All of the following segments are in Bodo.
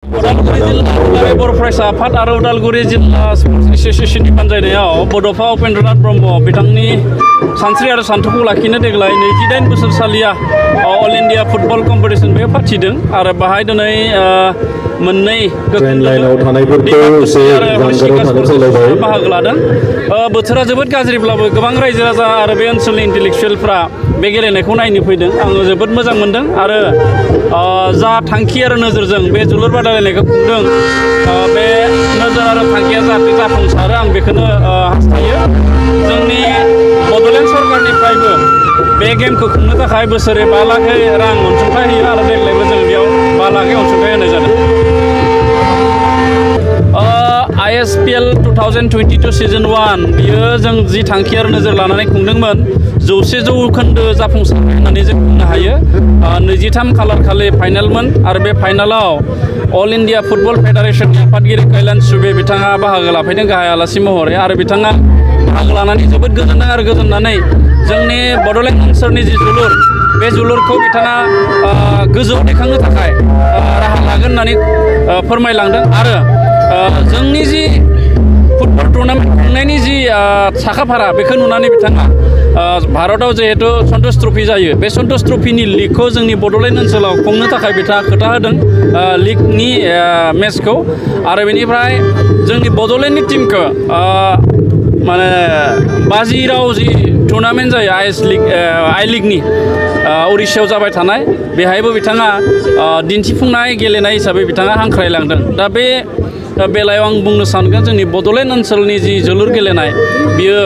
उदालगुरि जिल्ला बर' फरायसा आफाद आरो उदालगुरि जिल्ला स्पर्टस एस'सियेसननि बानजायनायाव बड'फा उपेन्द्रनाथ ब्रह्म बिथांनि सानस्रि आरो सान्थौखौ लाखिनो देग्लाय 29 बोसोरसालिया अल इन्डिया फुटबल कम्पिटिसन बे फाथिदों आरो बाहाय दिनै मोननै बाहागो लादों। बोथोरा जोबोद गाज्रिब्लाबो गोबां रायजो राजा आरो बे ओनसोलनि इन्टेलेक्सुवेलफ्रा बे गेलेनायखौ नायनो फैदों। आङो जोबोद मोजां मोनदों आरो जा थांखि आरो नोजोरजों बे जोलुर बादायलायनायखौ खुंदों बे नोजोर आरो थांखिया जाहाथे जाफुंसारो आं बेखौनो हास्थायो। जोंनि बड'लेण्ड सरकारनिफ्रायबो बे गेमखौ खुंनो थाखाय बोसोरे 5 लाख रां अनसुंथाइ होयो आरो देग्लायबो जों बेयाव 5 लाख अनसुंथाइ होनाय जादों। ISPL 2022 सिजन 1 बियो जों जि थांखि आरो नोजोर लानानै खुंदोंमोन 100% जाफुंसारनाय होननानै जों बुंनो हायो। 23 खालार खालि फाइनालमोन आरो बे फाइनालाव अल इन्डिया फुटबल फेडारेसननि आफादगिरि कैलाश चुबे बिथाङा बाहागो लाफैदों गाहाय आलासि महरै आरो बिथाङा बाहागो लानानै जोबोद गोजोनदों आरो गोजोननानै जोंनि बड'लेण्ड ओनसोलनि जि जोलुर बे जोलुरखौ बिथाङा गोजौआव दैखांनो थाखाय राहा लागोन होननानै फोरमायलांदों आरो जोंनि जि फुटबल टुर्नामेन्ट खुंनायनि जि साखाफारा बेखौ नुनानै बिथाङा भारतआव जिहेतु सन्तोष ट्रफि जायो बे सन्तोष ट्रफिनि लिगखौ जोंनि बड'लेण्ड ओनसोलाव खुंनो थाखाय बिथाङा खोथा होदों लिगनि मेचखौ आरो बेनिफ्राय जोंनि बड'लेण्डनि टिमखौ माने बाजिराव जि टुर्नामेन्ट जायो आइ लिगनि उरिष्यायाव जाबाय थानाय बेहायबो बिथाङा दिन्थिफुंनाय गेलेनाय हिसाबै बिथाङा हांख्रायलांदों। दा बे बेलायाव आं बुंनो सानगोन जोंनि बड'लेण्ड ओनसोलनि जि जोलुर गेलेनाय बियो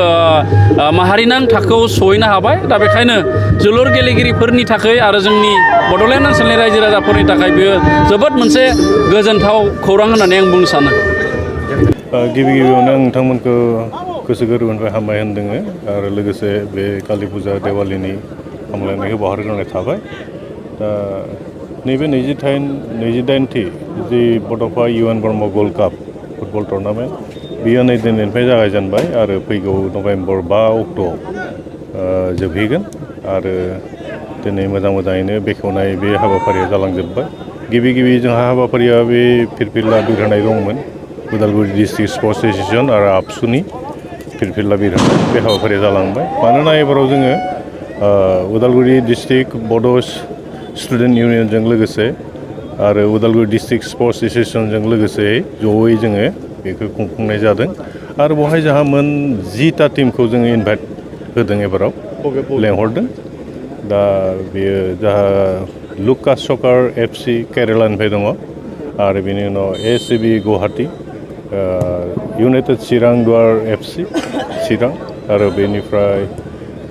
माहारिनां थाखोआव सहैनो हाबाय। दा बेखायनो जोलुर गेलेगिरिफोरनि थाखाय आरो जोंनि बड'लेण्ड ओनसोलनि रायजो राजाफोरनि थाखाय बियो जोबोद मोनसे गोजोनथाव खौरां होननानै आं बुंनो सानो। गिबि गिबियावनो नोंथांमोनखौ गोसो गोरबोनिफ्राय हामबाय होनदों आरो लोगोसे बे कालि फुजा देवालिनि हामलायनायखौ बावहरग्रोनाय थाबाय। दा नैबे 28थि जि बड'फा UN Brahma gold cup football tournament बियो नै दिनैनिफ्राय जागायजेनबाय आरो फैगौ नभेम्बर 5 अक्ट'आव जोबहैगोन आरो दिनै मोजाङैनो बेखेवनाय बे हाबाफारिया जालांजोबबाय। गिबि जोंहा हाबाफारिया बे फिरफिला बिरहोनाय दंमोन उदालगुरि डिस्ट्रिक्ट स्पर्ट्स एस'सियेसन आरो आबसुनि फिरफिला बिरहोनाय बे हाबाफारिया जालांबाय। मानोना एबाराव जोङो उदालगुरि डिस्ट्रिक्ट बड' स्टुडेन्ट इउनियनजों लोगोसे आरो उदालगुरि डिस्ट्रिक्ट स्पर्ट्स एस'सियेसनजों लोगोसे जयै जोङो बेखौ खुंफुंनाय जादों आरो बेवहाय जोंहा 10टा टिमखौ जोङो इनभाइट होदों एबाराव लेंहरदों। दा बेयो जोंहा लुकास सकार FC केरेलानिफ्राय दङ आरो बेनि उनाव ACB गुवाहाटी इउनाइटेड चिरां दुवार FC चिरां आरो बेनिफ्राय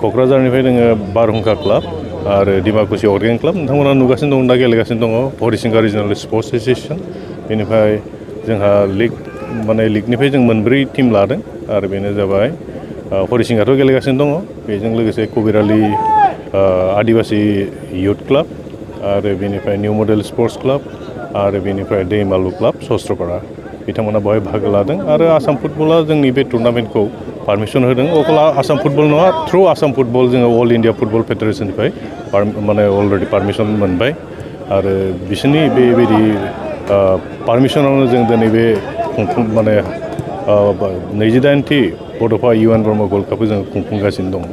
क'क्राझारनिफ्राय दोङो बारहुंखा क्लाब आरो डिमाकुसि अर्गेन क्लाब नोंथांमोना नुगासिनो दं दा गेलेगासिनो दङ हरिसिंगा रिजनेल स्पर्ट्स एस'सियेसन। बेनिफ्राय जोंहा लिगनिफ्राय जों 4 टिम लादों आरो बेनो जाबाय हरिसिंगाथ' गेलेगासिनो दङ बेजों लोगोसे कबिरालि आदिबासि इयुथ क्लाब आरो बेनिफ्राय निउ मडेल स्पर्ट्स क्लाब आरो बेनिफ्राय दैमालु क्लाब सस्त्रपारा बिथांमोना बेवहाय बाहागो लादों आरो आसाम फुटबला जोंनि बे टुर्नामेन्टखौ पारमिसन होदों। अकल आसाम फुटबल नङा थ्रु आसाम फुटबल जोङो अल इन्डिया फुटबल फेडारेसननिफ्राय माने अलरेडि पारमिसन मोनबाय आरो बिसोरनि बेबायदि पारमिसनावनो जों दिनै बे माने 28थि बड'फा UN ब्रह्म गल्ड कापखौ जों खुंफुंगासिनो दं।